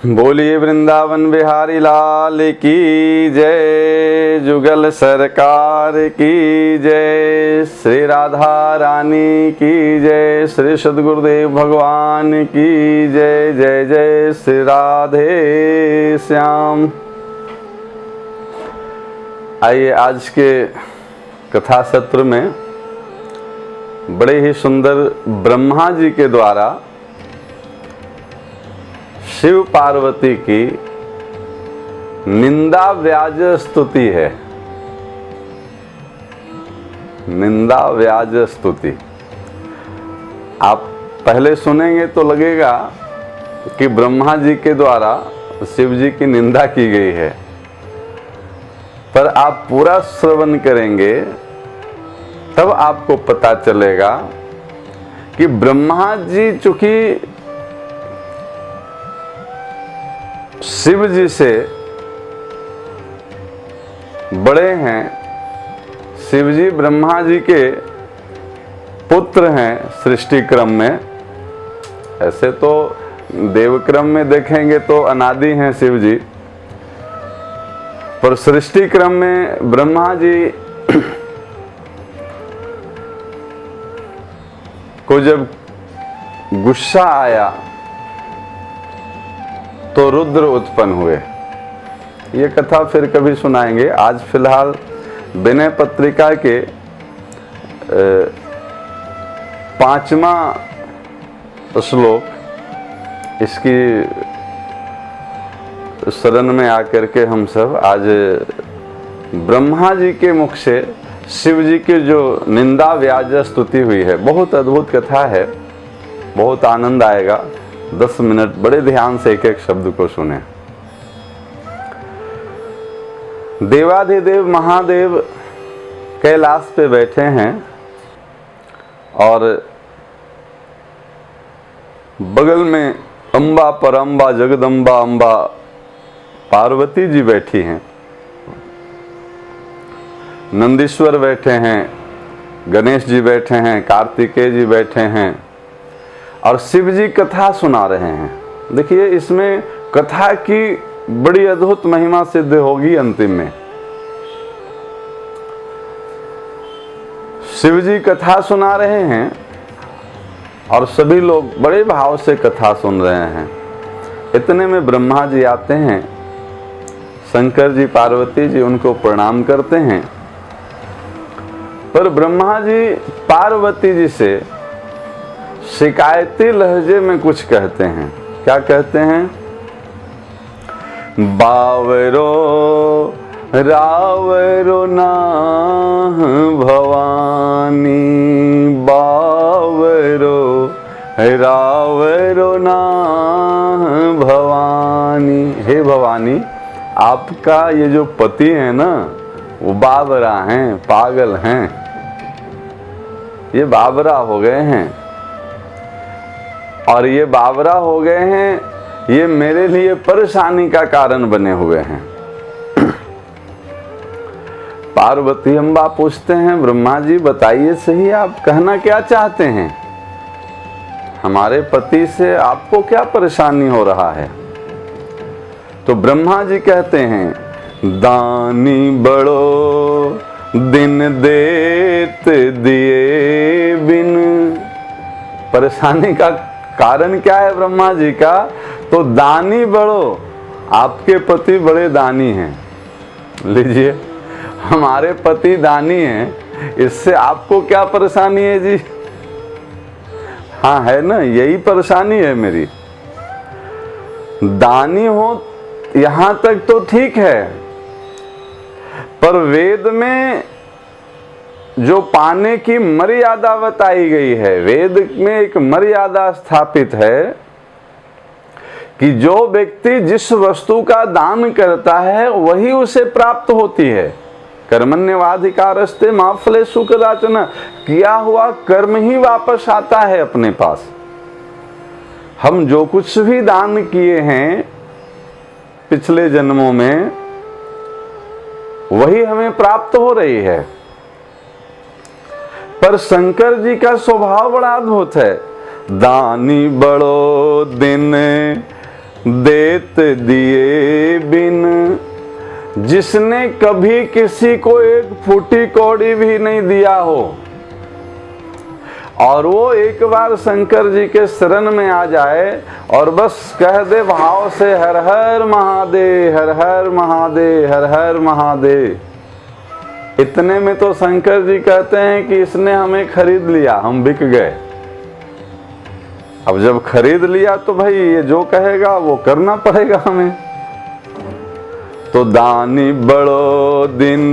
बोलिए वृंदावन बिहारी लाल की जय, जुगल सरकार की जय, श्री राधा रानी की जय, श्री सद्गुरुदेव भगवान की जय। जय जय श्री राधे श्याम। आइए आज के कथा सत्र में बड़े ही सुंदर ब्रह्मा जी के द्वारा शिव पार्वती की निंदा व्याज स्तुति है। निंदा व्याज स्तुति आप पहले सुनेंगे तो लगेगा कि ब्रह्मा जी के द्वारा शिव जी की निंदा की गई है, पर आप पूरा श्रवण करेंगे तब आपको पता चलेगा कि ब्रह्मा जी चूंकि शिव जी से बड़े हैं, शिव जी ब्रह्मा जी के पुत्र हैं सृष्टि क्रम में। ऐसे तो देव क्रम में देखेंगे तो अनादि हैं शिव जी, पर सृष्टि क्रम में ब्रह्मा जी को जब गुस्सा आया तो रुद्र उत्पन्न हुए। ये कथा फिर कभी सुनाएंगे। आज फिलहाल विनय पत्रिका के 5वां श्लोक, इसकी शरण में आकर के हम सब आज ब्रह्मा जी के मुख से शिव जी की जो निंदा व्याज स्तुति हुई है, बहुत अद्भुत कथा है, बहुत आनंद आएगा। 10 मिनट बड़े ध्यान से एक एक शब्द को सुने। देवाधिदेव महादेव कैलाश पे बैठे हैं और बगल में अम्बा परम्बा जगदम्बा अम्बा पार्वती जी बैठी हैं, नंदीश्वर बैठे हैं, गणेश जी बैठे हैं, कार्तिकेय जी बैठे हैं और शिव जी कथा सुना रहे हैं। देखिए इसमें कथा की बड़ी अद्भुत महिमा सिद्ध होगी। अंतिम में शिव जी कथा सुना रहे हैं और सभी लोग बड़े भाव से कथा सुन रहे हैं। इतने में ब्रह्मा जी आते हैं, शंकर जी पार्वती जी उनको प्रणाम करते हैं, पर ब्रह्मा जी पार्वती जी से शिकायती लहजे में कुछ कहते हैं। क्या कहते हैं? बावरो रावरो नाह भवानी, बावरो रावरो नाह भवानी। हे भवानी, आपका ये जो पति है ना, वो बावरा हैं, पागल हैं, ये बावरा हो गए हैं और ये बावरा हो गए हैं, ये मेरे लिए परेशानी का कारण बने हुए हैं। पार्वती अम्बा पूछते हैं, ब्रह्मा जी बताइए सही, आप कहना क्या चाहते हैं? हमारे पति से आपको क्या परेशानी हो रहा है? तो ब्रह्मा जी कहते हैं, दानी बड़ो दिन देत दिए बिन। परेशानी का कारण क्या है ब्रह्मा जी का? तो दानी बड़ो, आपके पति बड़े दानी हैं। लीजिए, हमारे पति दानी हैं, इससे आपको क्या परेशानी है जी? हाँ है ना, यही परेशानी है मेरी। दानी हो यहां तक तो ठीक है, पर वेद में जो पाने की मर्यादा बताई गई है, वेद में एक मर्यादा स्थापित है कि जो व्यक्ति जिस वस्तु का दान करता है वही उसे प्राप्त होती है। कर्मण्येवाधिकारस्ते मा फलेषु कदाचन। किया हुआ कर्म ही वापस आता है अपने पास। हम जो कुछ भी दान किए हैं पिछले जन्मों में, वही हमें प्राप्त हो रही है। पर शंकर जी का स्वभाव बड़ा अद्भुत है। दानी बड़ो दिन देत दिए बिन, जिसने कभी किसी को एक फूटी कौड़ी भी नहीं दिया हो, और वो एक बार शंकर जी के शरण में आ जाए और बस कह दे भाव से हर हर महादेव, हर हर महादेव, हर हर महादेव, इतने में तो शंकर जी कहते हैं कि इसने हमें खरीद लिया, हम बिक गए। अब जब खरीद लिया तो भाई ये जो कहेगा वो करना पड़ेगा हमें। तो दानी बड़ो दिन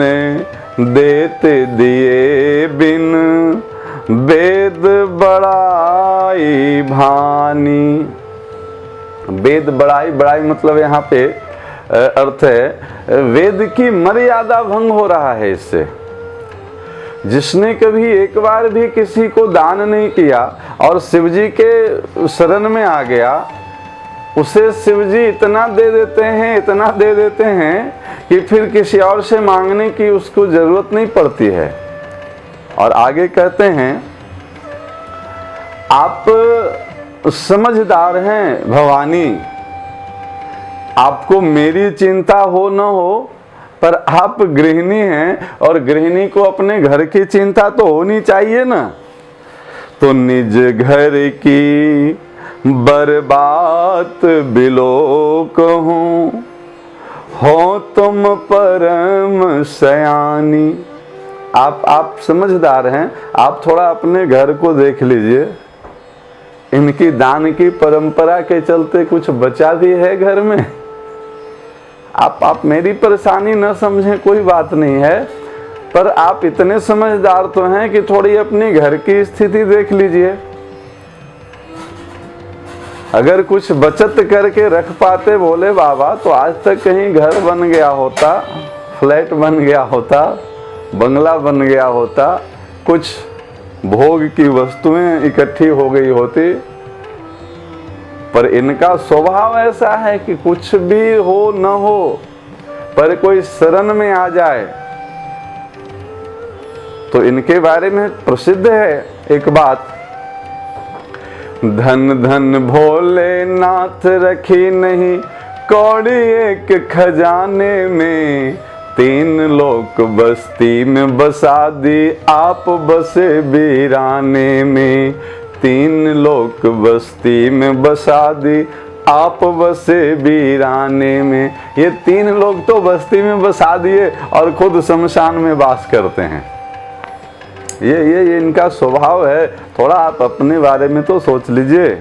देते दिए बिन, वेद बड़ाई भानी। वेद बड़ाई, बड़ाई मतलब यहाँ पे अर्थ है वेद की मर्यादा भंग हो रहा है इससे। जिसने कभी एक बार भी किसी को दान नहीं किया और शिवजी के शरण में आ गया, उसे शिवजी इतना दे देते हैं, इतना दे देते हैं कि फिर किसी और से मांगने की उसको जरूरत नहीं पड़ती है। और आगे कहते हैं आप समझदार हैं भवानी, आपको मेरी चिंता हो न हो, पर आप गृहिणी हैं और गृहिणी को अपने घर की चिंता तो होनी चाहिए ना। तो निज घर की बर्बाद बिलो कहूँ, हो तुम परम सयानी। आप समझदार हैं, आप थोड़ा अपने घर को देख लीजिए। इनकी दान की परंपरा के चलते कुछ बचा भी है घर में। आप मेरी परेशानी न समझें, कोई बात नहीं है, पर आप इतने समझदार तो हैं कि थोड़ी अपनी घर की स्थिति देख लीजिए। अगर कुछ बचत करके रख पाते भोले बाबा तो आज तक कहीं घर बन गया होता, फ्लैट बन गया होता, बंगला बन गया होता, कुछ भोग की वस्तुएं इकट्ठी हो गई होती। पर इनका स्वभाव ऐसा है कि कुछ भी हो न हो, पर कोई शरण में आ जाए तो इनके बारे में प्रसिद्ध है एक बात, धन धन भोलेनाथ रखी नहीं कौड़ी एक खजाने में, 3 लोक बस्ती में बसा दी आप बसे वीराने में, 3 लोक बस्ती में बसा दी आप बसे वीराने में। ये 3 लोग तो बस्ती में बसा दिए और खुद शमशान में वास करते हैं। ये इनका स्वभाव है। थोड़ा आप अपने बारे में तो सोच लीजिए।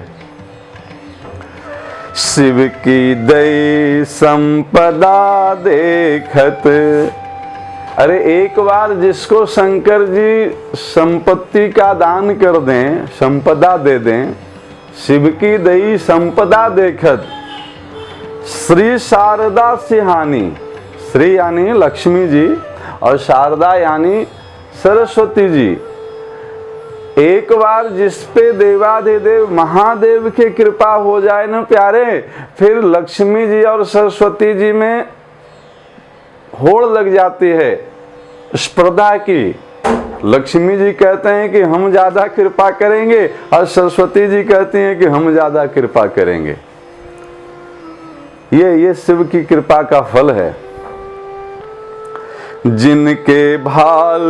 शिव की दई संपदा देखत, अरे एक बार जिसको शंकर जी संपत्ति का दान कर दें, संपदा दे दें, शिव की दई संपदा देखत, श्री शारदा सिहानी, श्री यानी लक्ष्मी जी और शारदा यानी सरस्वती जी, एक बार जिस पे देवाधिदेव महादेव की कृपा हो जाए ना प्यारे, फिर लक्ष्मी जी और सरस्वती जी में होड़ लग जाती है स्पर्धा की। लक्ष्मी जी कहते हैं कि हम ज्यादा कृपा करेंगे और सरस्वती जी कहती हैं कि हम ज्यादा कृपा करेंगे। ये शिव की कृपा का फल है। जिनके भाल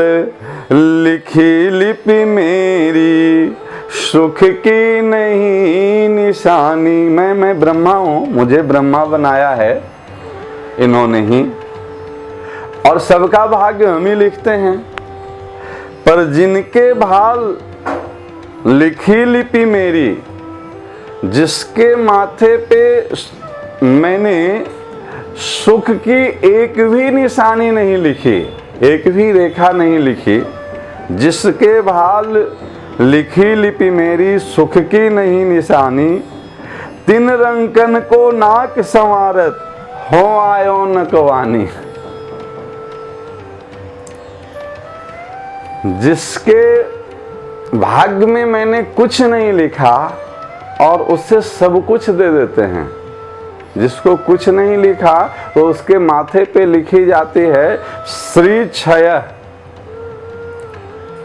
लिखी लिपि मेरी, सुख की नहीं निशानी। मैं ब्रह्मा हूं, मुझे ब्रह्मा बनाया है इन्होंने ही, और सबका भाग्य हम ही लिखते हैं। पर जिनके भाल लिखी लिपि मेरी, जिसके माथे पे मैंने सुख की एक भी निशानी नहीं लिखी, एक भी रेखा नहीं लिखी, जिसके भाल लिखी लिपि मेरी, सुख की नहीं निशानी, 3 रंकन को नाक संवारत, हो आयो न कवानी। जिसके भाग्य में मैंने कुछ नहीं लिखा और उससे सब कुछ दे देते हैं। जिसको कुछ नहीं लिखा तो उसके माथे पे लिखी जाती है श्री क्षय,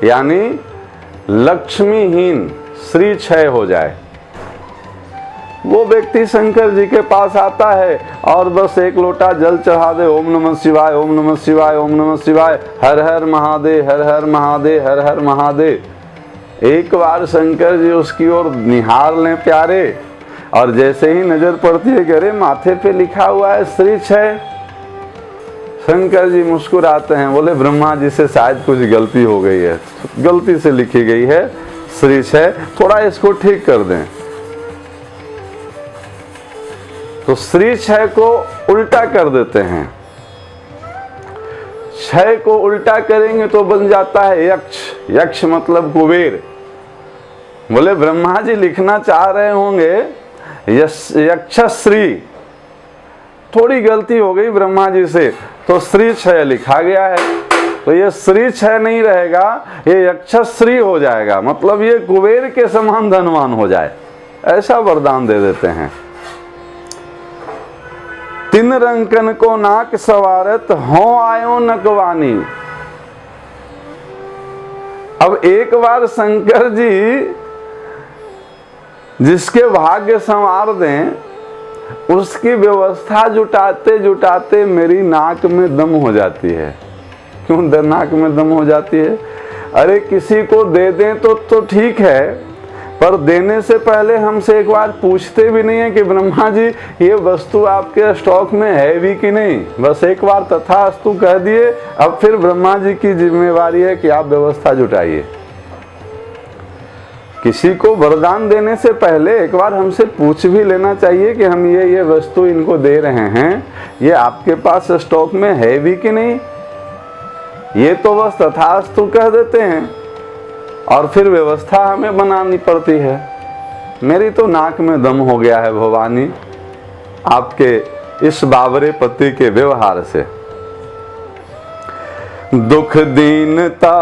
यानी लक्ष्मीहीन, श्री क्षय हो जाए। वो व्यक्ति शंकर जी के पास आता है और बस एक लोटा जल चढ़ा दे, ओम नमः शिवाय, ओम नमः शिवाय, ओम नमः शिवाय, हर हर महादेव, हर हर महादेव, हर हर महादेव। एक बार शंकर जी उसकी ओर निहार लें प्यारे, और जैसे ही नजर पड़ती है कि अरे माथे पे लिखा हुआ है श्री 6, शंकर जी मुस्कुराते हैं, बोले ब्रह्मा जी से शायद कुछ गलती हो गई है, गलती से लिखी गई है श्री 6, थोड़ा इसको ठीक कर दें। तो श्री 6 को उल्टा कर देते हैं। 6 को उल्टा करेंगे तो बन जाता है यक्ष। यक्ष मतलब कुबेर। बोले ब्रह्मा जी लिखना चाह रहे होंगे यक्षश्री, थोड़ी गलती हो गई ब्रह्मा जी से, तो श्री 6 लिखा गया है, तो ये श्री 6 नहीं रहेगा, ये यक्षश्री हो जाएगा, मतलब ये कुबेर के समान धनवान हो जाए, ऐसा वरदान दे देते हैं। 3 रंकन को नाक सवारत हो आयो नकवानी। अब एक बार शंकर जी जिसके भाग्य संवार दें, उसकी व्यवस्था जुटाते जुटाते मेरी नाक में दम हो जाती है। क्यों नाक में दम हो जाती है? अरे किसी को दे दें तो ठीक है, पर देने से पहले हमसे एक बार पूछते भी नहीं है कि ब्रह्मा जी ये वस्तु आपके स्टॉक में है भी कि नहीं। बस एक बार तथास्तु कह दिए, अब फिर ब्रह्मा जी की जिम्मेवारी है कि आप व्यवस्था जुटाइए। किसी को वरदान देने से पहले एक बार हमसे पूछ भी लेना चाहिए कि हम ये वस्तु इनको दे रहे हैं, ये आपके पास स्टॉक में है भी कि नहीं। ये तो बस तथास्तु कह देते हैं और फिर व्यवस्था हमें बनानी पड़ती है। मेरी तो नाक में दम हो गया है भवानी, आपके इस बावरे पति के व्यवहार से। दुख दीनता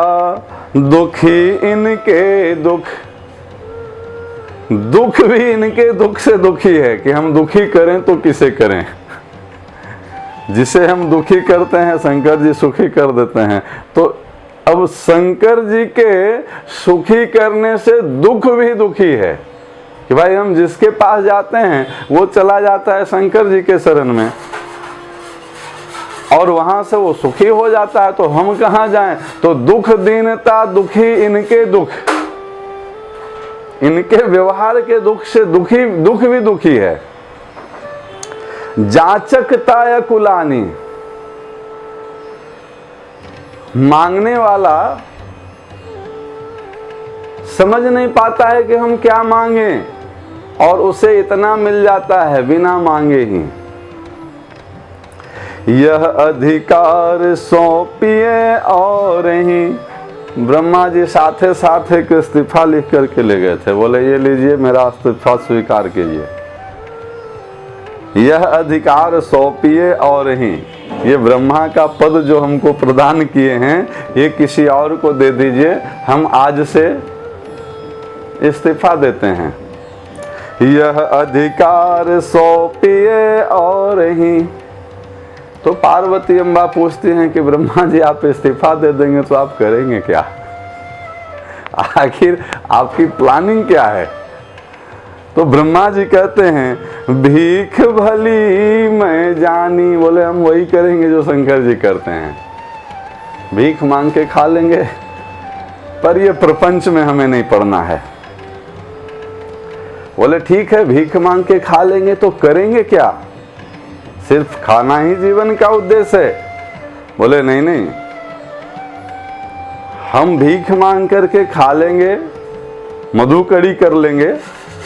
दुखी इनके दुख, दुख भी इनके दुख से दुखी है कि हम दुखी करें तो किसे करें। जिसे हम दुखी करते हैं शंकर जी सुखी कर देते हैं। तो अब शंकर जी के सुखी करने से दुख भी दुखी है कि भाई हम जिसके पास जाते हैं वो चला जाता है शंकर जी के शरण में और वहां से वो सुखी हो जाता है, तो हम कहां जाएं। तो दुख दीनता दुखी इनके दुख, इनके व्यवहार के दुख से दुख भी दुखी है। जाचकता या कुलानी, मांगने वाला समझ नहीं पाता है कि हम क्या मांगे और उसे इतना मिल जाता है बिना मांगे ही। यह अधिकार सौंपिए और ही, ब्रह्मा जी साथे साथ एक इस्तीफा लिख करके ले गए थे। बोले ये लीजिए मेरा इस्तीफा स्वीकार कीजिए। यह अधिकार सौंपिए और ही, ये ब्रह्मा का पद जो हमको प्रदान किए हैं ये किसी और को दे दीजिए, हम आज से इस्तीफा देते हैं। यह अधिकार सौंपिए और ही। तो पार्वती अम्बा पूछती हैं कि ब्रह्मा जी आप इस्तीफा दे देंगे तो आप करेंगे क्या? आखिर आपकी प्लानिंग क्या है? तो ब्रह्मा जी कहते हैं भीख भली मैं जानी। बोले हम वही करेंगे जो शंकर जी करते हैं, भीख मांग के खा लेंगे, पर ये प्रपंच में हमें नहीं पड़ना है। बोले ठीक है भीख मांग के खा लेंगे, तो करेंगे क्या? सिर्फ खाना ही जीवन का उद्देश्य है? बोले नहीं नहीं, हम भीख मांग करके खा लेंगे, मधु कड़ी कर लेंगे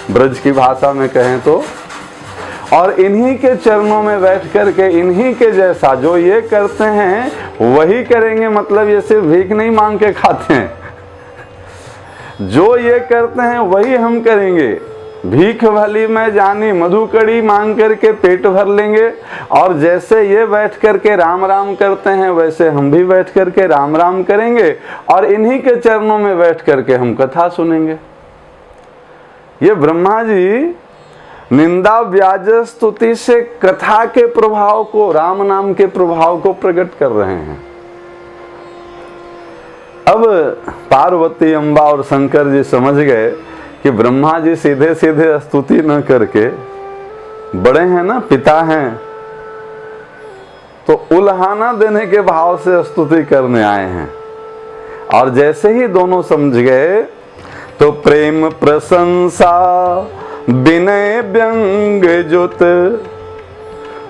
ब्रज की भाषा में कहें तो, और इन्हीं के चरणों में बैठ करके इन्हीं के जैसा जो ये करते हैं वही करेंगे। मतलब ये सिर्फ भीख नहीं मांग के खाते हैं, जो ये करते हैं वही हम करेंगे। भीख भली मैं जानी, मधु कड़ी मांग करके पेट भर लेंगे, और जैसे ये बैठ करके राम राम करते हैं वैसे हम भी बैठ करके राम राम करेंगे, और इन्हीं के चरणों में बैठ करके हम कथा सुनेंगे। ये ब्रह्मा जी निंदा व्याज स्तुति से कथा के प्रभाव को, राम नाम के प्रभाव को प्रकट कर रहे हैं। अब पार्वती अम्बा और शंकर जी समझ गए कि ब्रह्मा जी सीधे सीधे स्तुति न करके, बड़े हैं ना, पिता हैं, तो उल्हाना देने के भाव से स्तुति करने आए हैं। और जैसे ही दोनों समझ गए तो प्रेम प्रशंसा विनय व्यंग जुत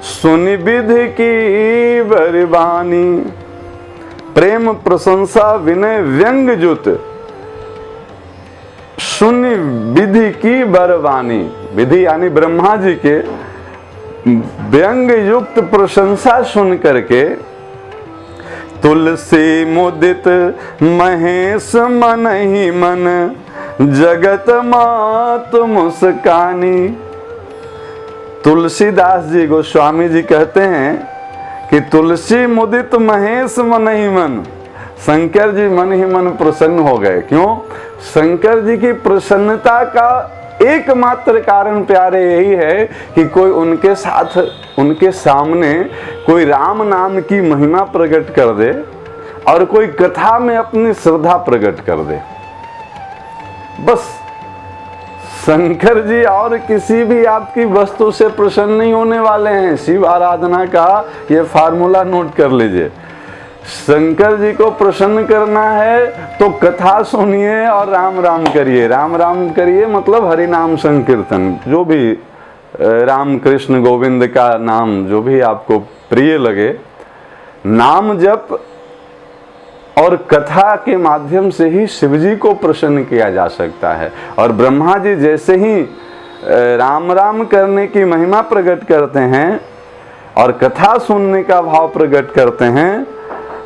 सुनि विधि की बरबानी। प्रेम प्रशंसा विनय व्यंग जुत सुनि विधि की बरबानी। विधि यानी ब्रह्मा जी के व्यंग युक्त प्रशंसा सुन करके तुलसी मुदित महेश मन ही मन जगत मात मुस्कानी। तुलसीदास जी गोस्वामी जी कहते हैं कि तुलसी मुदित महेश मन ही मन, शंकर जी मन ही मन प्रसन्न हो गए। क्यों? शंकर जी की प्रसन्नता का एकमात्र कारण प्यारे यही है कि कोई उनके साथ, उनके सामने कोई राम नाम की महिमा प्रकट कर दे और कोई कथा में अपनी श्रद्धा प्रकट कर दे। बस शंकर जी और किसी भी आपकी वस्तु से प्रसन्न नहीं होने वाले हैं। शिव आराधना का ये फार्मूला नोट कर लीजिए। शंकर जी को प्रसन्न करना है तो कथा सुनिए और राम राम करिए। राम राम करिए मतलब हरि नाम संकीर्तन, जो भी राम कृष्ण गोविंद का नाम जो भी आपको प्रिय लगे, नाम जप और कथा के माध्यम से ही शिव जी को प्रसन्न किया जा सकता है। और ब्रह्मा जी जैसे ही राम राम करने की महिमा प्रकट करते हैं और कथा सुनने का भाव प्रकट करते हैं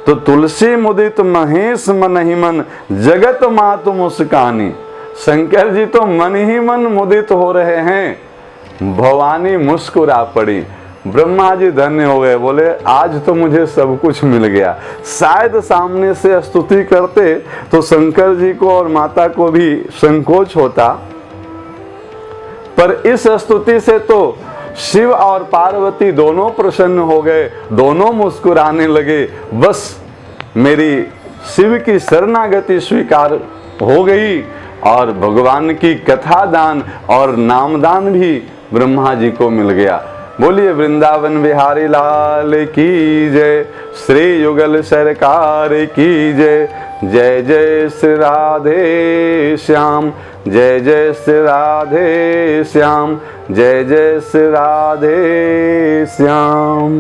तो तुलसी मुदित महेश मन ही मन जगत मातु मुस्कानी। शंकर जी तो मन ही मन मुदित हो रहे हैं, भवानी मुस्कुरा पड़ी। ब्रह्मा जी धन्य हो गए, बोले आज तो मुझे सब कुछ मिल गया। शायद सामने से स्तुति करते तो शंकर जी को और माता को भी संकोच होता, पर इस स्तुति से तो शिव और पार्वती दोनों प्रसन्न हो गए, दोनों मुस्कुराने लगे। बस मेरी शिव की शरणागति स्वीकार हो गई और भगवान की कथा दान और नामदान भी ब्रह्मा जी को मिल गया। बोलिए वृंदावन बिहारी लाल की जय, श्री युगल सरकार की जय। जय जय श्री राधे श्याम, जय जय श्री राधे श्याम, जय जय श्री राधे श्याम।